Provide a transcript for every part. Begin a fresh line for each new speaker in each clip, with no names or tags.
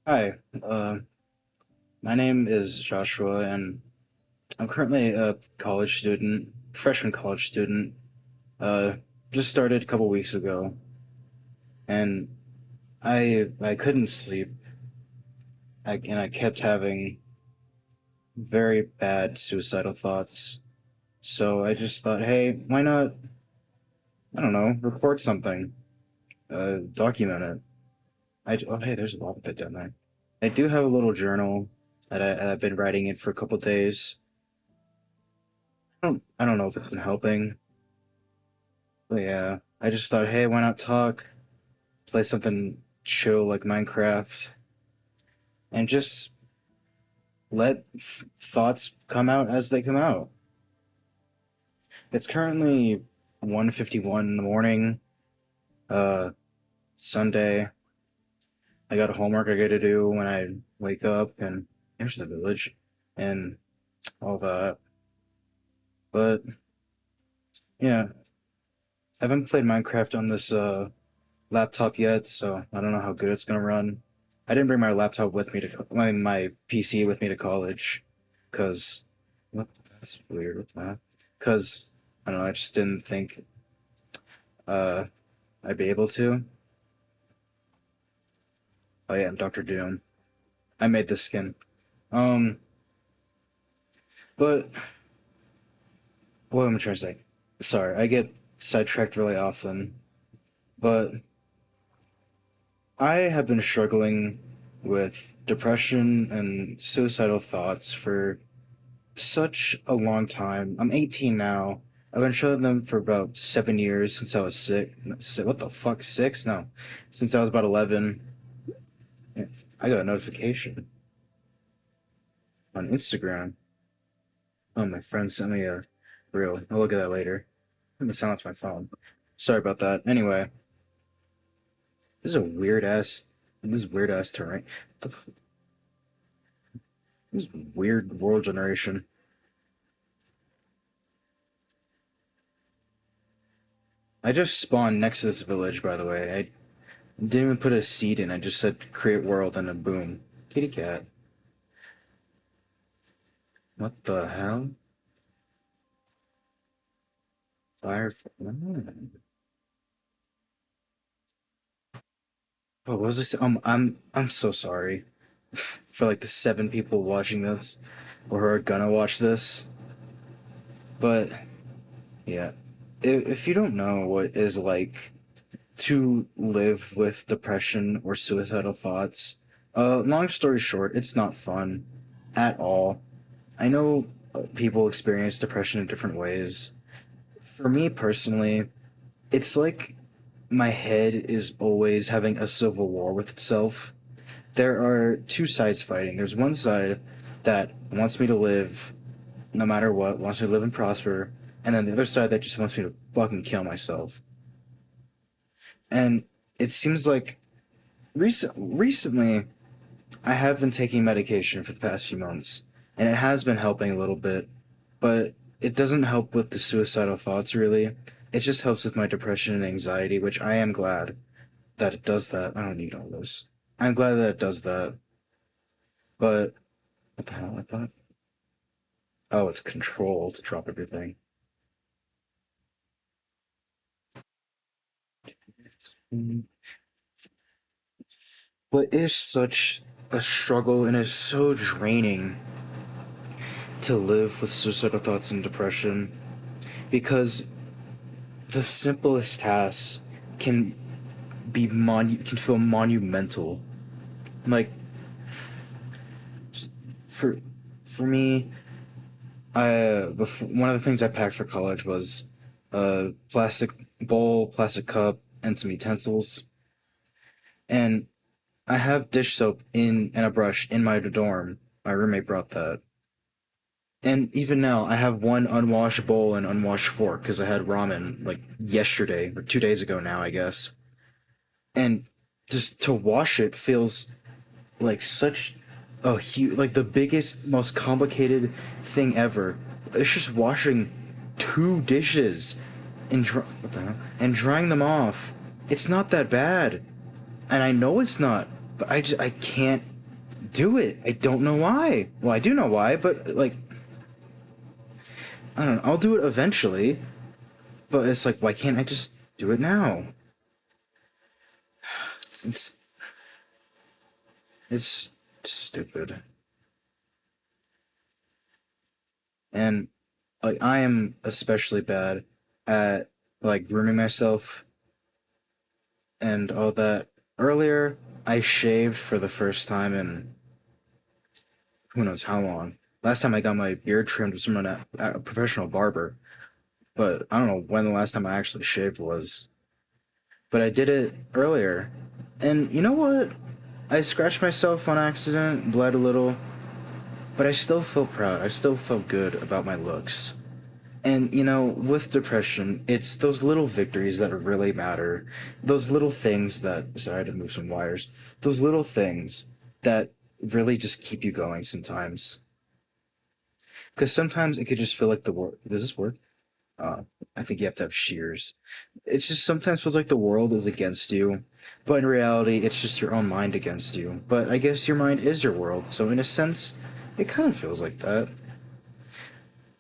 Hi, my name is Joshua, and I'm currently a college student, freshman college student. Uh, just started a couple weeks ago, and I couldn't sleep. I kept having very bad suicidal thoughts. So I just thought, hey, why not? I don't know, record something, document it. Oh, hey, there's a lava pit down there. I do have a little journal that I've been writing in for a couple days. I don't know if it's been helping. But yeah, I just thought, hey, why not talk, play something chill like Minecraft, and just let thoughts come out as they come out. It's currently 1:51 in the morning, uh, Sunday. I got homework I got to do when I wake up, and here's the village, and all that. But yeah, I haven't played Minecraft on this laptop yet, so I don't know how good it's gonna run. I didn't bring my laptop with me to my PC with me to college, cause what that's weird. What's that? Cause I don't know. I just didn't think uh I'd be able to. Oh yeah, I'm Doctor Doom. I made this skin. Um, but what am I trying to say? Sorry, I get sidetracked really often. But I have been struggling with depression and suicidal thoughts for such a long time. I'm 18 now. I've been showing them for about 7 years since I was sick. What the fuck? Six? No, since I was about 11. I got a notification on Instagram. Oh, my friend sent me a reel. I'll look at that later. I'm gonna silence my phone. Sorry about that. Anyway, this is a weird ass. This is weird ass terrain. This is weird world generation. I just spawned next to this village, by the way. I didn't even put a seed in. I just said create world and then boom. Kitty cat. What the hell? Fire. What was this? I'm so sorry for like the 7 people watching this or who are gonna watch this. But yeah, if you don't know what is like to live with depression or suicidal thoughts, long story short, it's not fun at all. I know people experience depression in different ways. For me personally, it's like my head is always having a civil war with itself. There are two sides fighting. There's one side that wants me to live no matter what, wants me to live and prosper, and then the other side that just wants me to fucking kill myself. And it seems like recently I have been taking medication for the past few months, and it has been helping a little bit, but it doesn't help with the suicidal thoughts really. It just helps with my depression and anxiety, which I am glad that it does that. I don't need all this. I'm glad that it does that. But what the hell? I thought. Oh, it's control to drop everything. Mm. But it's such a struggle and it's so draining to live with suicidal thoughts and depression because the simplest tasks can can feel monumental. Like for for me, one of the things I packed for college was a plastic bowl, plastic cup, and some utensils. And I have dish soap in and a brush in my dorm. My roommate brought that. And even now, I have one unwashed bowl and unwashed fork because I had ramen like yesterday or 2 days ago now, I guess. And just to wash it feels like such a huge, like the biggest, most complicated thing ever. It's just washing two dishes and what the hell? And drying them off. It's not that bad, and I know it's not, but I can't. do it. I don't know why. Well, I do know why, but like, I don't know. I'll do it eventually, but it's like, why can't I just do it now? It's it's stupid. And like I am especially bad at like grooming myself and all that. Earlier, I shaved for the first time in who knows how long. Last time I got my beard trimmed was from a professional barber, but I don't know when the last time I actually shaved was. But I did it earlier. And you know what? I scratched myself on accident, bled a little, but I still feel proud. I still felt good about my looks. And you know, with depression, it's those little victories that really matter. Those little things that, sorry, I had to move some wires. Those little things that really just keep you going sometimes. Because sometimes it could just feel like the world. Does this work? Uh, I think you have to have shears. It just sometimes feels like the world is against you, but in reality, it's just your own mind against you. But I guess your mind is your world, so in a sense, it kind of feels like that.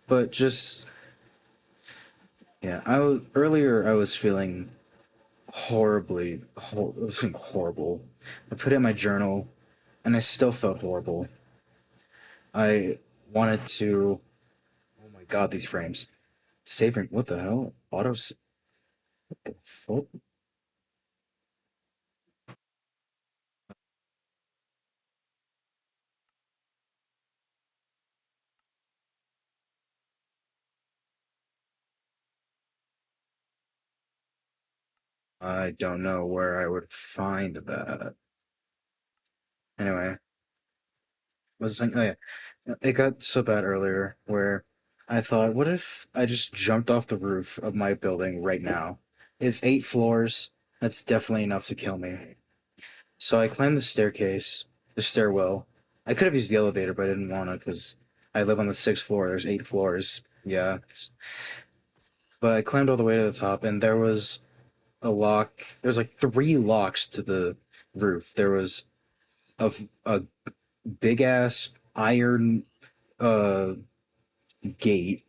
But just yeah, I was feeling I was feeling horrible. I put it in my journal, and I still felt horrible. I wanted to. Oh my god, these frames. Saving. What the hell? What the fuck? I don't know where I would find that. Anyway, was saying, oh yeah, it got so bad earlier where I thought, what if I just jumped off the roof of my building right now? It's 8 floors. That's definitely enough to kill me. So I climbed the stairwell. I could have used the elevator, but I didn't want to because I live on the 6th floor. There's 8 floors. Yeah. But I climbed all the way to the top, and there was a lock. There's like 3 locks to the roof. There was a big ass iron uh gate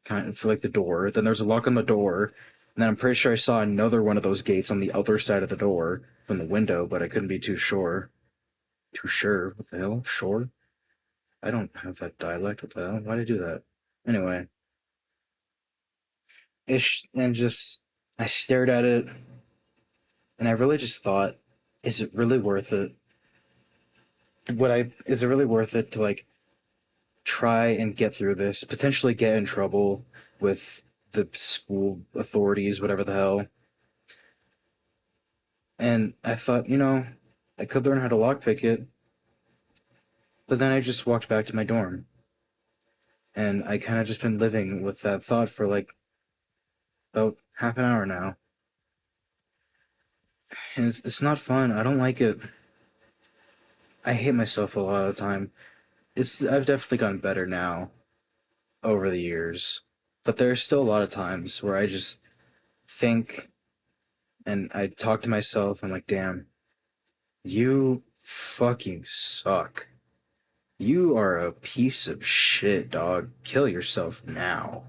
kind of for like the door. Then there's a lock on the door. And then I'm pretty sure I saw another one of those gates on the other side of the door from the window, but I couldn't be too sure. Too sure? What the hell? Sure? I don't have that dialect. What the hell? Why'd I do that? Anyway, and just I stared at it, and I really just thought, is it really worth it? Is it really worth it to like try and get through this, potentially get in trouble with the school authorities, whatever the hell. And I thought, I could learn how to lockpick it, but then I just walked back to my dorm. And I kind of just been living with that thought for like about half an hour now. And it's not fun. I don't like it. I hate myself a lot of the time. I've definitely gotten better now over the years, but there's still a lot of times where I just think and I talk to myself. I'm like, damn, you fucking suck. You are a piece of shit, dog. Kill yourself now.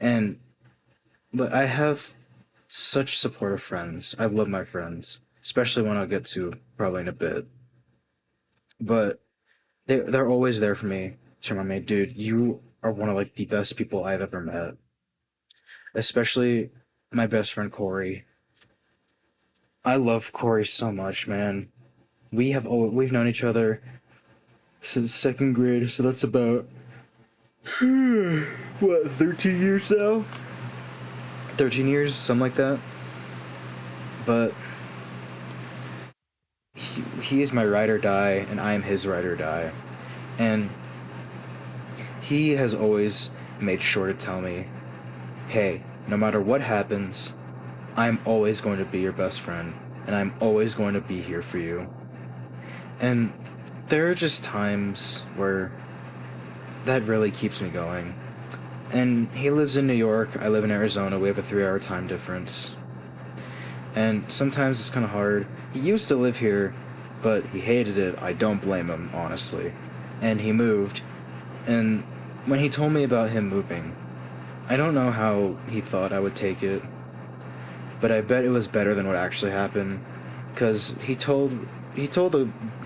And but I have such supportive friends. I love my friends, especially when I'll get to probably in a bit. But they're always there for me to remind me, dude, you are one of like the best people I've ever met. Especially my best friend Corey. I love Corey so much, man. We've known each other since second grade, so that's about what 13 years now. 13 years, something like that. But he is my ride or die, and I am his ride or die. And he has always made sure to tell me, hey, no matter what happens, I'm always going to be your best friend, and I'm always going to be here for you. And there are just times where that really keeps me going. And he lives in New York, I live in Arizona, we have a 3 hour time difference. And sometimes it's kind of hard. He used to live here but he hated it. I don't blame him, honestly. And he moved, and when he told me about him moving, I don't know how he thought I would take it, but I bet it was better than what actually happened, because he told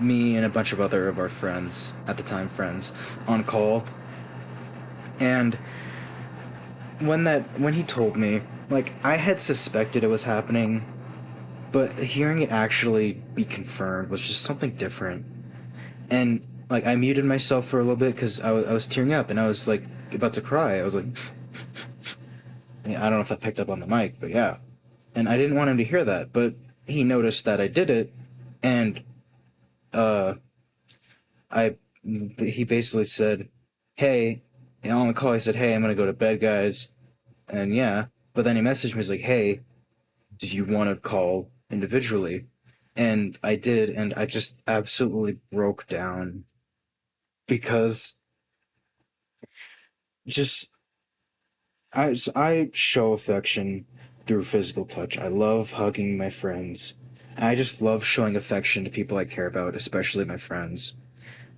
me and a bunch of other of our friends at the time, friends, on call, and when he told me, like, I had suspected it was happening, but hearing it actually be confirmed was just something different. And like I muted myself for a little bit because I was tearing up and I was like about to cry. I was like, I don't know if that picked up on the mic, but yeah. And I didn't want him to hear that, but he noticed that I did it, and uh, I he basically said, "Hey," and on the call he said, "Hey, I'm gonna go to bed, guys," and yeah. But then he messaged me, he's like, "Hey, do you want to call individually?" And I did, and I just absolutely broke down because just I show affection through physical touch. I love hugging my friends. I just love showing affection to people I care about, especially my friends.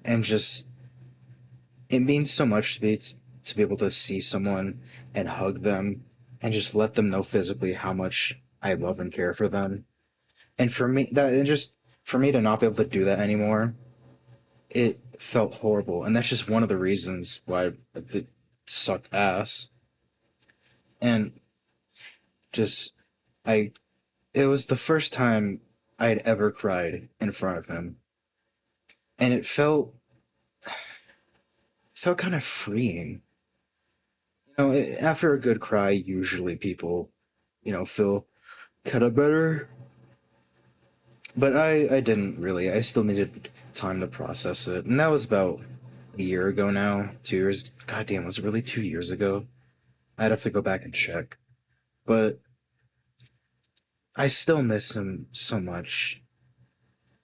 And just it means so much to be able to see someone and hug them and just let them know physically how much I love and care for them. And for me that and just for me to not be able to do that anymore, it felt horrible. And that's just one of the reasons why it sucked ass. And just I it was the first time I had ever cried in front of him, and it felt kind of freeing. After a good cry, usually people, feel kind of better. But I didn't really. I still needed time to process it, and that was about a year ago now. 2 years. God damn, was it really 2 years ago? I'd have to go back and check. But I still miss him so much.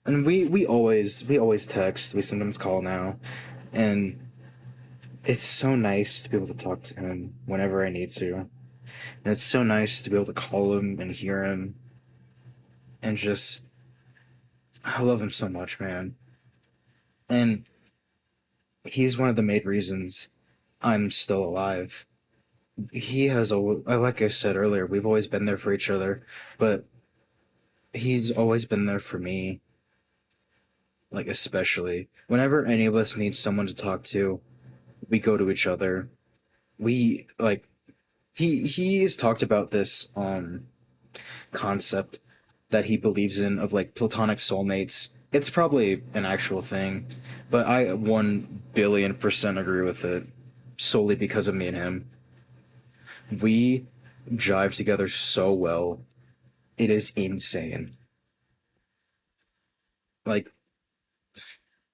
And we always text. We sometimes call now, and it's so nice to be able to talk to him whenever I need to. And it's so nice to be able to call him and hear him and just I love him so much, man. And he's one of the main reasons I'm still alive. He has a like I said earlier, we've always been there for each other, but he's always been there for me, like especially whenever any of us need someone to talk to, we go to each other. We like he's talked about this concept that he believes in of like platonic soulmates. It's probably an actual thing, but I 1 billion% agree with it solely because of me and him. We jive together so well. It is insane. Like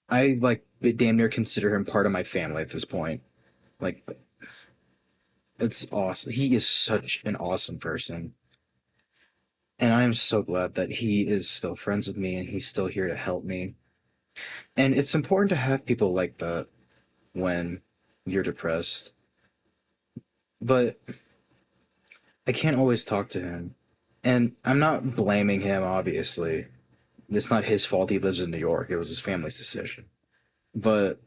I like damn near consider him part of my family at this point. Like it's awesome. He is such an awesome person. And I am so glad that he is still friends with me and he's still here to help me. And it's important to have people like that when you're depressed. But I can't always talk to him. And I'm not blaming him, obviously. It's not his fault he lives in New York. It was his family's decision. But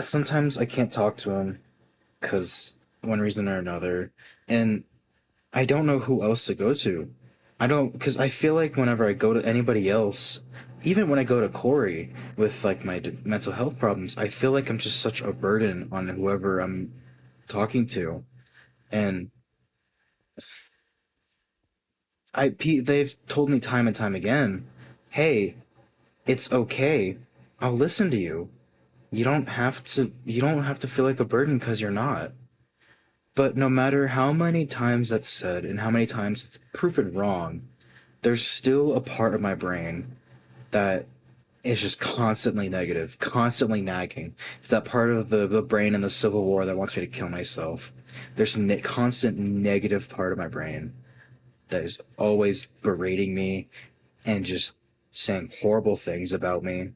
sometimes I can't talk to him because one reason or another. And I don't know who else to go to. I don't, because I feel like whenever I go to anybody else, even when I go to Corey with like my mental health problems, I feel like I'm just such a burden on whoever I'm talking to. And they've told me time and time again, hey, it's okay. I'll listen to you. You don't have to feel like a burden because you're not. But no matter how many times that's said and how many times it's proven wrong, there's still a part of my brain that is just constantly negative, constantly nagging. It's that part of the brain in the Civil War that wants me to kill myself. There's a constant negative part of my brain that is always berating me and just saying horrible things about me.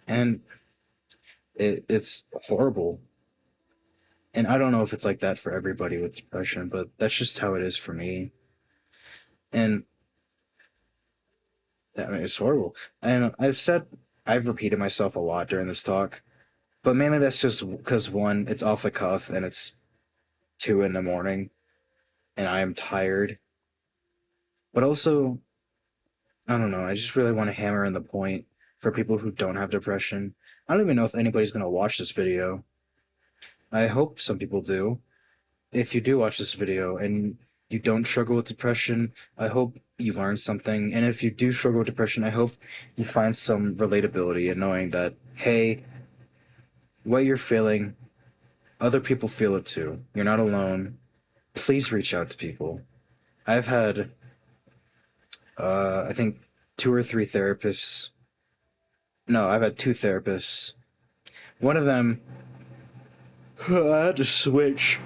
And it's horrible. And I don't know if it's like that for everybody with depression, but that's just how it is for me. And I mean, it's horrible. And I've repeated myself a lot during this talk, but mainly that's just because one, it's off the cuff and it's 2 in the morning and I am tired. But also, I don't know, I just really want to hammer in the point for people who don't have depression. I don't even know if anybody's going to watch this video. I hope some people do. If you do watch this video and you don't struggle with depression, I hope you learn something. And if you do struggle with depression, I hope you find some relatability in knowing that, hey, what you're feeling, other people feel it too. You're not alone. Please reach out to people. I've had, I think, 2 or 3 therapists. No, I've had 2 therapists. One of them, I had to switch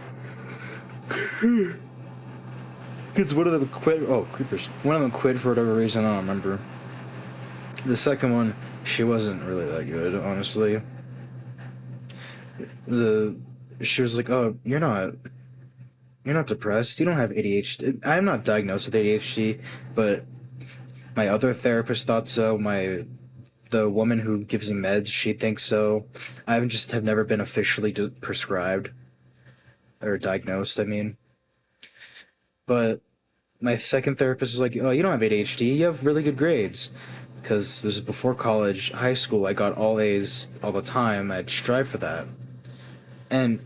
because one of them quit. Oh, creepers! One of them quit for whatever reason. I don't remember. The second one, she wasn't really that good, honestly. The She was like, "Oh, you're not depressed. You don't have ADHD." I'm not diagnosed with ADHD, but my other therapist thought so. The woman who gives me meds, she thinks so. I just have never been officially prescribed or diagnosed. I mean, but my second therapist was like, "Oh, you don't have ADHD. You have really good grades." Because this is before college, high school. I got all A's all the time. I'd strive for that, and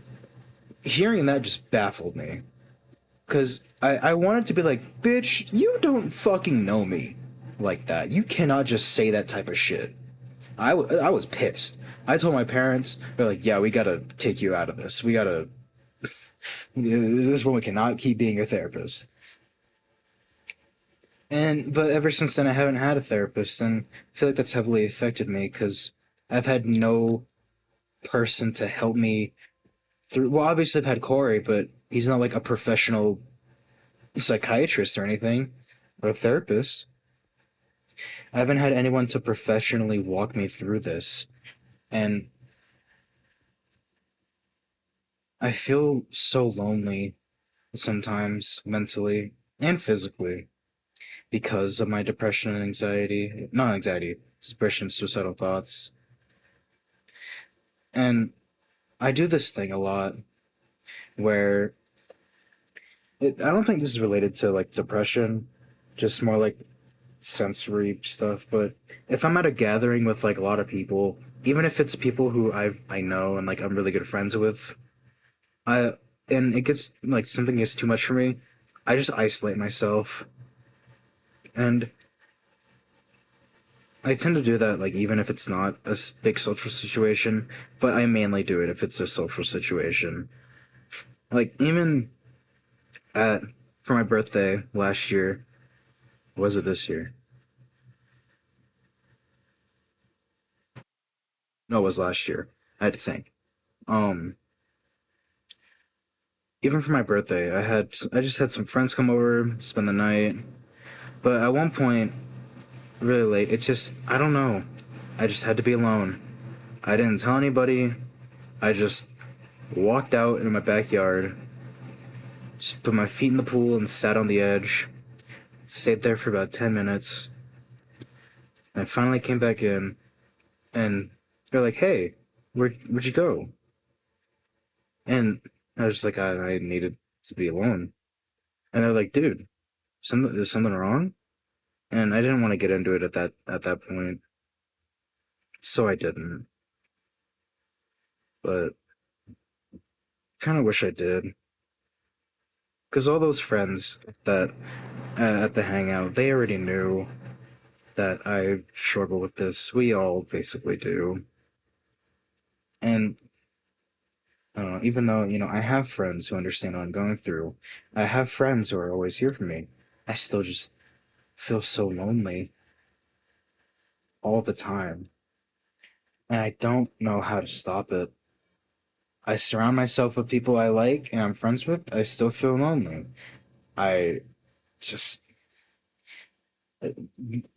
hearing that just baffled me. Because I wanted to be like, bitch, you don't fucking know me like that. You cannot just say that type of shit. I was pissed. I told my parents, they're like, yeah, we gotta take you out of this. We gotta. This woman cannot keep being your therapist. But ever since then, I haven't had a therapist, and I feel like that's heavily affected me because I've had no person to help me through. Well, obviously, I've had Corey, but he's not like a professional psychiatrist or anything, or a therapist. I haven't had anyone to professionally walk me through this, and I feel so lonely sometimes mentally and physically because of my depression and anxiety. Not anxiety, depression, suicidal thoughts. And I do this thing a lot where I don't think this is related to like depression, just more like sensory stuff. But if I'm at a gathering with like a lot of people, even if it's people who I know and like I'm really good friends with, I and it gets like something gets too much for me, I just isolate myself, and I tend to do that like even if it's not a big social situation, but I mainly do it if it's a social situation. Like even at for my birthday last year, was it this year? No, it was last year. I had to think. Um, Even for my birthday, I just had some friends come over, spend the night. But at one point, really late, it just I don't know. I just had to be alone. I didn't tell anybody. I just walked out in my backyard, just put my feet in the pool and sat on the edge. Stayed there for about 10 minutes. And I finally came back in, and they're like, "Hey, where'd you go?" And I was just like, I needed to be alone. And they're like, "Dude, is something wrong?" And I didn't want to get into it at that point, so I didn't. But kind of wish I did, because all those friends that at the hangout, they already knew that I struggle with this. We all basically do, and even though I have friends who understand what I'm going through, I have friends who are always here for me. I still just feel so lonely all the time, and I don't know how to stop it. I surround myself with people I like and I'm friends with. I still feel lonely. I just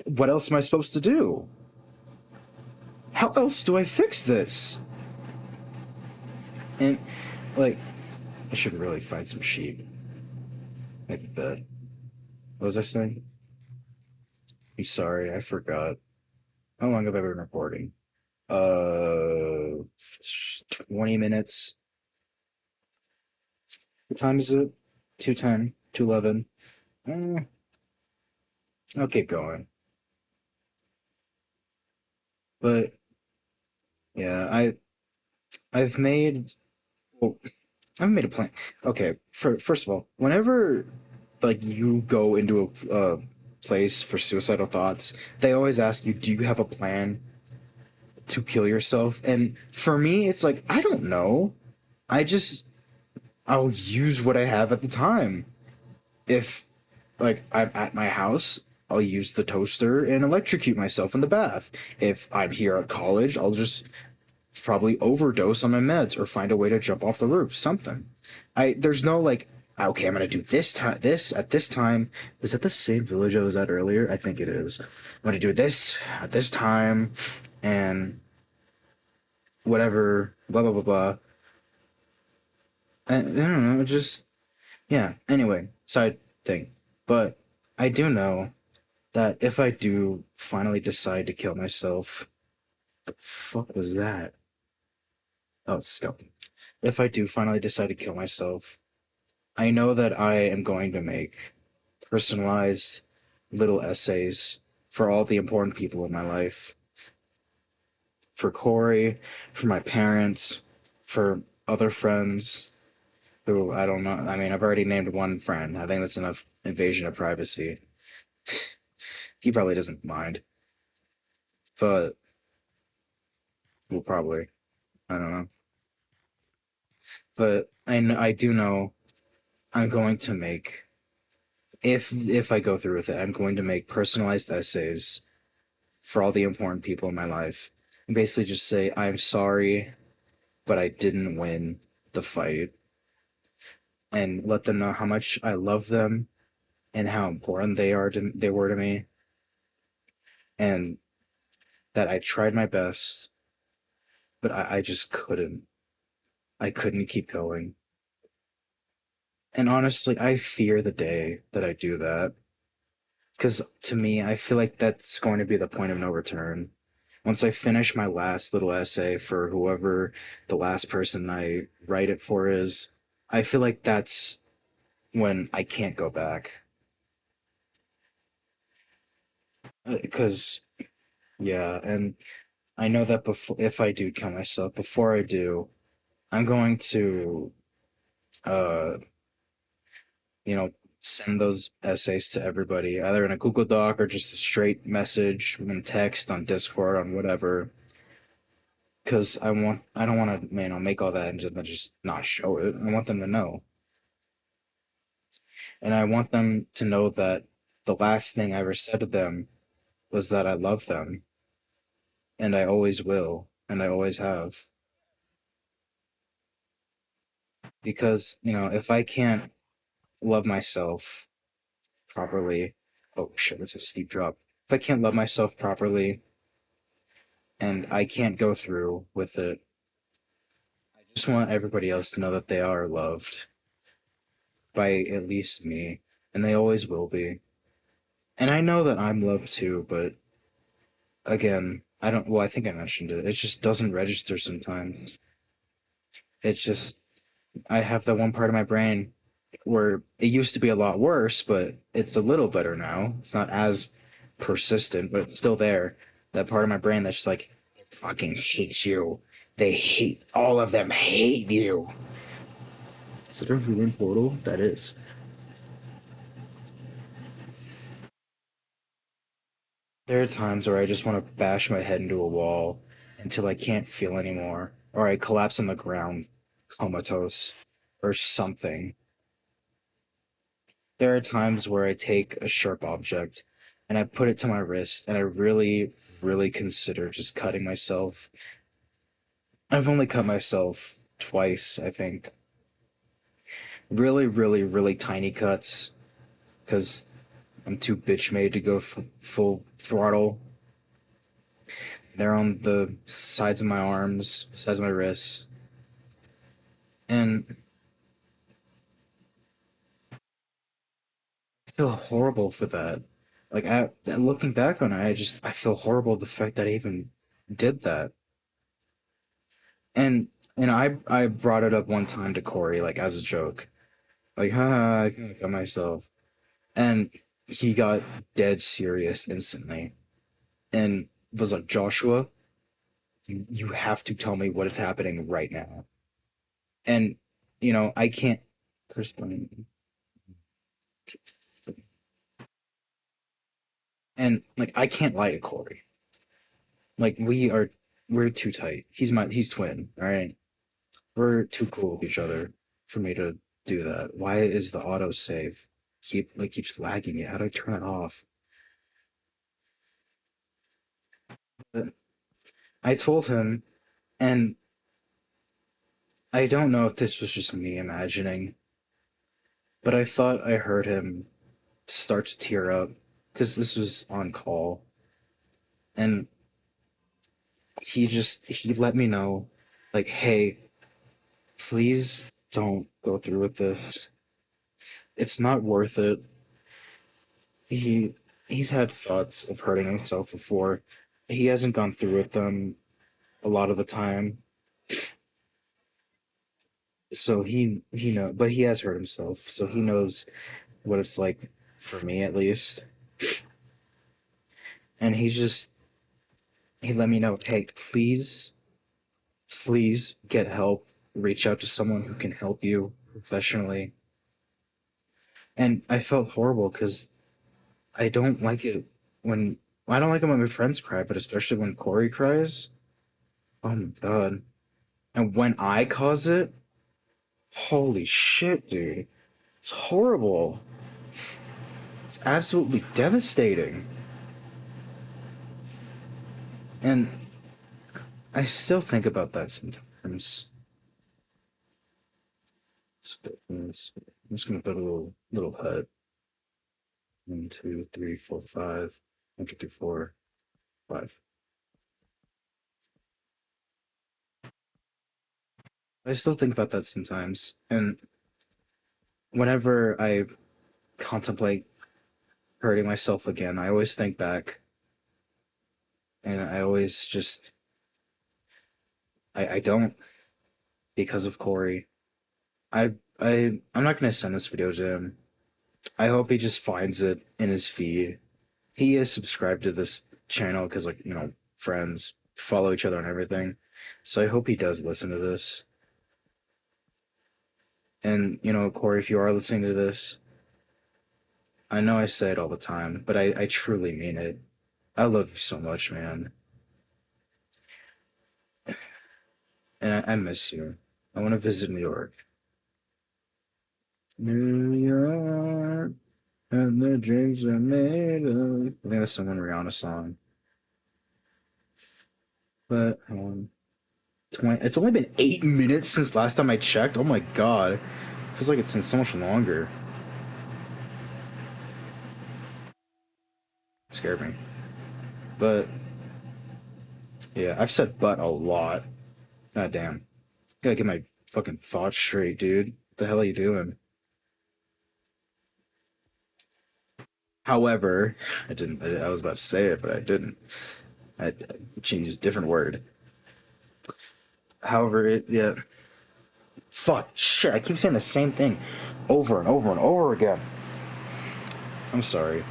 what else am I supposed to do? How else do I fix this? And like, I should really find some sheep. Make a bed. What was I saying? I'm sorry, I forgot. How long have I been recording? 20 minutes. What time is it? 2:10, 2:11. I'll keep going. But yeah, I've made well, I've made a plan. Okay, first of all, whenever like you go into a place for suicidal thoughts, they always ask you, "Do you have a plan to kill yourself?" And for me, it's like I don't know. I just I'll use what I have at the time. If like I'm at my house, I'll use the toaster and electrocute myself in the bath. If I'm here at college, I'll just probably overdose on my meds or find a way to jump off the roof. Something. I there's no like okay, I'm gonna do this at this time. Is that the same village I was at earlier? I think it is. I'm gonna do this at this time and whatever, blah blah blah blah. I don't know, just yeah. Anyway, side thing. But I do know that if I do finally decide to kill myself, the fuck was that? Oh, it's a skeleton. If I do finally decide to kill myself, I know that I am going to make personalized little essays for all the important people in my life. For Corey, for my parents, for other friends who I don't know. I mean, I've already named one friend. I think that's enough invasion of privacy. He probably doesn't mind, but we'll probably. I don't know. But I do know I'm going to make if I go through with it, I'm going to make personalized essays for all the important people in my life. And basically just say, I'm sorry, but I didn't win the fight. And let them know how much I love them and how important they were to me. And that I tried my best, but I just couldn't. I couldn't keep going. And honestly, I fear the day that I do that. Because to me, I feel like that's going to be the point of no return. Once I finish my last little essay for whoever the last person I write it for is, I feel like that's when I can't go back. Because, yeah, and I know that before, if I do kill myself, before I do, I'm going to, uh, you know, send those essays to everybody, either in a Google Doc or just a straight message in text on Discord, on whatever. Because I don't want to, make all that and just not show it. I want them to know. And I want them to know that the last thing I ever said to them was that I love them, and I always will, and I always have. Because, if I can't love myself properly, oh shit, that's a steep drop. If I can't love myself properly and I can't go through with it, I just want everybody else to know that they are loved by at least me, and they always will be. And I know that I'm loved too, but again, I don't, well, I think I mentioned it. It just doesn't register sometimes. It's just, I have that one part of my brain where it used to be a lot worse, but it's a little better now. It's not as persistent, but it's still there. That part of my brain that's just like, fucking hates you. They hate, all of them hate you. Is it a ruined portal? That is. There are times where I just want to bash my head into a wall until I can't feel anymore, or I collapse on the ground, comatose, or something. There are times where I take a sharp object and I put it to my wrist and I really, really consider just cutting myself. I've only cut myself twice, I think. Really, really, really tiny cuts because I'm too bitch made to go full throttle. They're on the sides of my arms, sides of my wrists, and I feel horrible for that. Like looking back on it, I feel horrible the fact that I even did that. And I brought it up one time to Corey like as a joke, like haha, I kinda got myself, and he got dead serious instantly, and was like, Joshua, you have to tell me what is happening right now. And I can't curse bunny. And like I can't lie to Corey. Like we're too tight. He's twin, all right? We're too cool with each other for me to do that. Why is the auto save keeps lagging it? How do I turn it off? But I told him, and I don't know if this was just me imagining, but I thought I heard him start to tear up because this was on call, and he let me know, like, hey, please don't go through with this. It's not worth it. He he's had thoughts of hurting himself before. He hasn't gone through with them a lot of the time, so he know, but he has hurt himself, so he knows what it's like for me at least. And he let me know, hey, please get help. Reach out to someone who can help you professionally. And I felt horrible because I don't like it when I don't like it when my friends cry, but especially when Corey cries. Oh my god! And when I cause it, holy shit, dude! It's horrible. It's absolutely devastating. And I still think about that sometimes. I'm just gonna put a little hut. One, two, three, four, five. One, two, three, four, five. I still think about that sometimes, and whenever I contemplate hurting myself again, I always think back, and I always just I don't because of Corey. I'm not gonna send this video to him. I hope he just finds it in his feed. He is subscribed to this channel because like friends follow each other and everything. So I hope he does listen to this. And Corey, if you are listening to this, I know I say it all the time, but I truly mean it. I love you so much, man. And I miss you. I want to visit New York. New York, and the dreams are made of. I think that's some Rihanna song. But 20. It's only been 8 minutes since last time I checked. Oh my god, feels like it's been so much longer. It scared me. But yeah, I've said "but" a lot. God damn. Gotta get my fucking thoughts straight, dude. What the hell are you doing? However, I didn't. I was about to say it, but I didn't. I changed a different word. However, yeah. Fuck, shit, I keep saying the same thing over and over and over again. I'm sorry.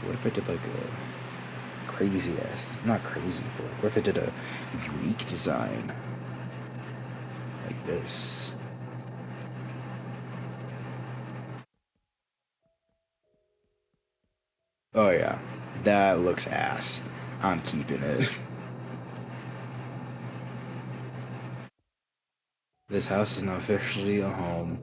What if I did like a crazy ass? Not crazy, but what if I did a unique design? Like this. Oh yeah. That looks ass. I'm keeping it. This house is now officially a home.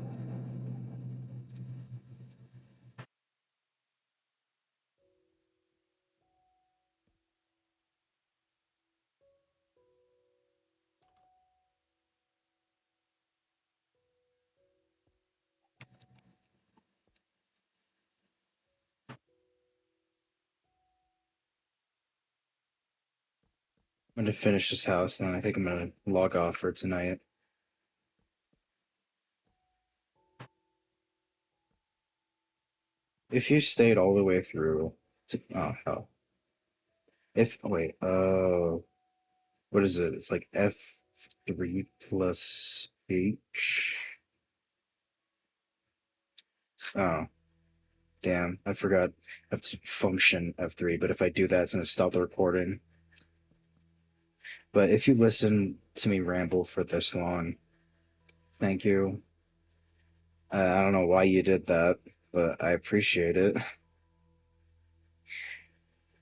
I'm gonna finish this house, and then I think I'm gonna log off for tonight. if you stayed all the way through, oh hell, if wait, what is it? It's like F3 plus H. Oh, damn, I forgot. I have to function F3, but if I do that, it's gonna stop the recording. But if you listen to me ramble for this long, thank you. I don't know why you did that, but I appreciate it.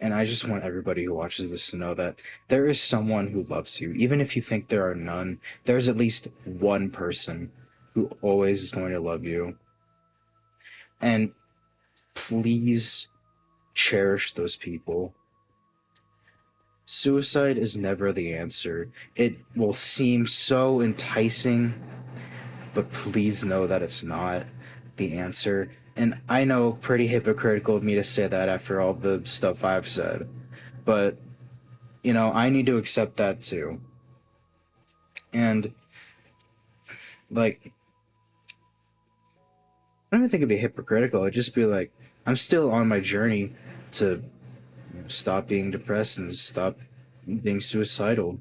And I just want everybody who watches this to know that there is someone who loves you. Even if you think there are none, there's at least one person who always is going to love you. And please cherish those people. Suicide is never the answer. It will seem so enticing, but please know that it's not the answer. And I know pretty hypocritical of me to say that after all the stuff I've said, but I need to accept that too. And like, I don't think it'd be hypocritical. It'd just be like, I'm still on my journey to stop being depressed and stop being suicidal.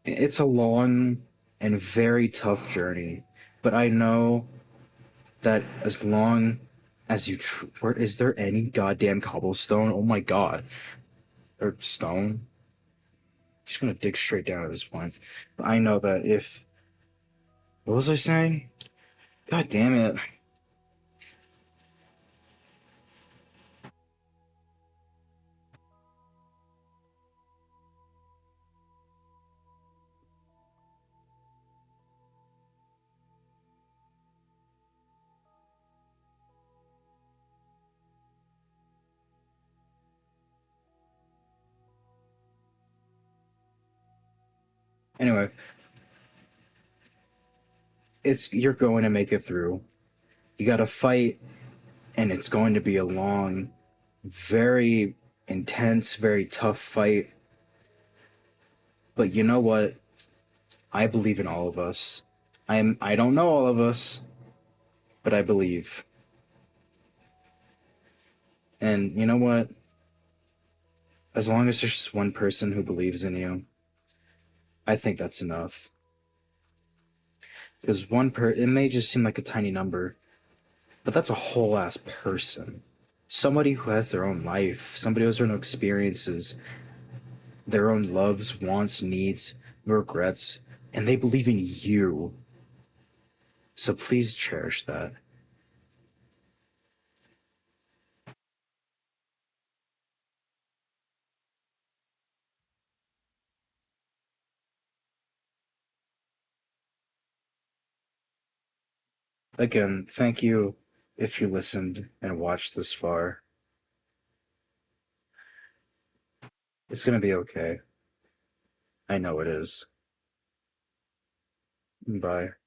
It's a long and very tough journey, but I know that as long as where is there any goddamn cobblestone? Oh my god, or stone? Just gonna dig straight down at this point. But I know that if what was I saying? God damn it. Anyway, it's you're going to make it through. You gotta fight, and it's going to be a long, very intense, very tough fight. But you know what? I believe in all of us. I don't know all of us, but I believe. And you know what? As long as there's just one person who believes in you, I think that's enough. Because it may just seem like a tiny number, but that's a whole ass person. Somebody who has their own life, somebody who has their own experiences, their own loves, wants, needs, regrets, and they believe in you. So please cherish that. Again, thank you if you listened and watched this far. It's gonna be okay. I know it is. Bye.